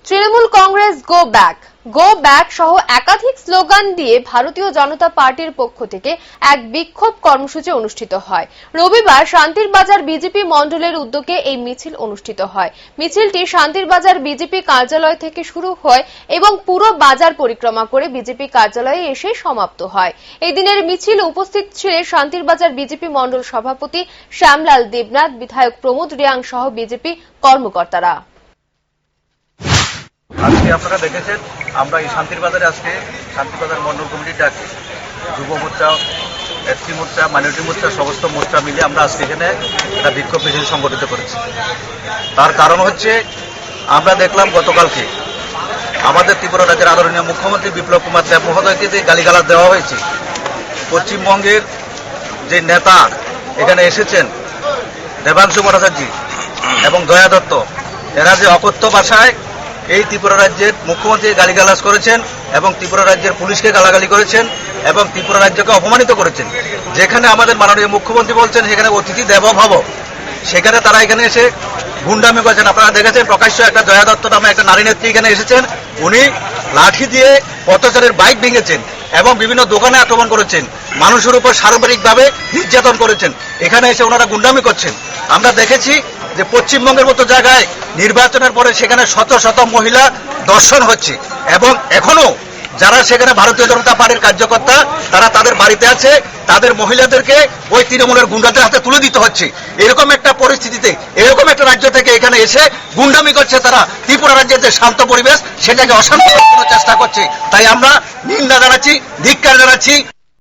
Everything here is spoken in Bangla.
তৃণমূল কংগ্রেস গো ব্যাক সহ একাধিক স্লোগান দিয়ে ভারতীয় জনতা পার্টির পক্ষ থেকে এক বিক্ষোভ কর্মসূচি অনুষ্ঠিত হয়। রবিবার শান্তির বাজার বিজেপি মণ্ডলের উদ্যোগে এই মিছিল অনুষ্ঠিত হয়। মিছিলটি শান্তির বাজার বিজেপি কার্যালয় থেকে শুরু হয় এবং পুরো বাজার পরিক্রমা করে বিজেপি কার্যালয়ে এসে সমাপ্ত হয়। এই দিনের মিছিলে উপস্থিত ছিলেন শান্তির বাজার বিজেপি মণ্ডল সভাপতি শ্যামলাল দেবনাথ, বিধায়ক প্রমোদ রিয়াং সহ বিজেপি কর্মকর্তারা। আজকে আপনারা দেখেছেন আমরা এই শান্তির বাজারে আজকে শান্তির বাজার মন্ডল কমিটির ডাকে যুব মোর্চা, এসসি মোর্চা, মাইনরিটি মোর্চা সমস্ত মোর্চা মিলে আমরা আজকে এখানে একটা বিক্ষোভ মিছিল সংগঠিত করেছি। তার কারণ হচ্ছে আমরা দেখলাম গতকালকে আমাদের ত্রিপুরা রাজ্যের আদরণীয় মুখ্যমন্ত্রী বিপ্লব কুমার দেব মহোদয়কে যে গালিগালাজ দেওয়া হয়েছে। পশ্চিমবঙ্গের যে নেতা এখানে এসেছেন দেবাংশু ভট্টাচার্য এবং দয়া দত্ত, এরা যে অকথ্য ভাষায় এই ত্রিপুরা রাজ্যের মুখ্যমন্ত্রী গালিগালাজ করেছেন এবং ত্রিপুরা রাজ্যের পুলিশকে গালাগালি করেছেন এবং ত্রিপুরা রাজ্যকে অপমানিত করেছেন। যেখানে আমাদের মাননীয় মুখ্যমন্ত্রী বলছেন সেখানে অতিথি দেব ভব, সেখানে তারা এখানে এসে গুন্ডামি করেছেন। আপনারা দেখেছেন প্রকাশ্য একটা দয়া দত্ত নামে একটা নারী নেত্রী এখানে এসেছেন, উনি লাঠি দিয়ে পথচারীর বাইক ভেঙেছেন এবং বিভিন্ন দোকানে আক্রমণ করেছেন, মানুষের উপর সার্বজনিকভাবে নির্যাতন করেছেন। এখানে এসে ওনারা গুন্ডামি করছেন। আমরা দেখেছি যে পশ্চিমবঙ্গের মতো জায়গায় নির্বাচনের পরে সেখানে শত শত মহিলা দর্শন হচ্ছে এবং এখনো যারা সেখানে ভারতীয় জনতা পার্টির কার্যকর্তা তারা তাদের বাড়িতে আছে, তাদের মহিলাদেরকে ওই তৃণমূলের গুন্ডাদের হাতে তুলে দিতে হচ্ছে। এরকম একটা পরিস্থিতিতে এরকম একটা রাজ্য থেকে এখানে এসে গুন্ডামি করছে তারা, ত্রিপুরা রাজ্যের যে শান্ত পরিবেশ সেটাকে অশান্ত করার চেষ্টা করছে। তাই আমরা নিন্দা জানাচ্ছি, ধিক্কার জানাচ্ছি।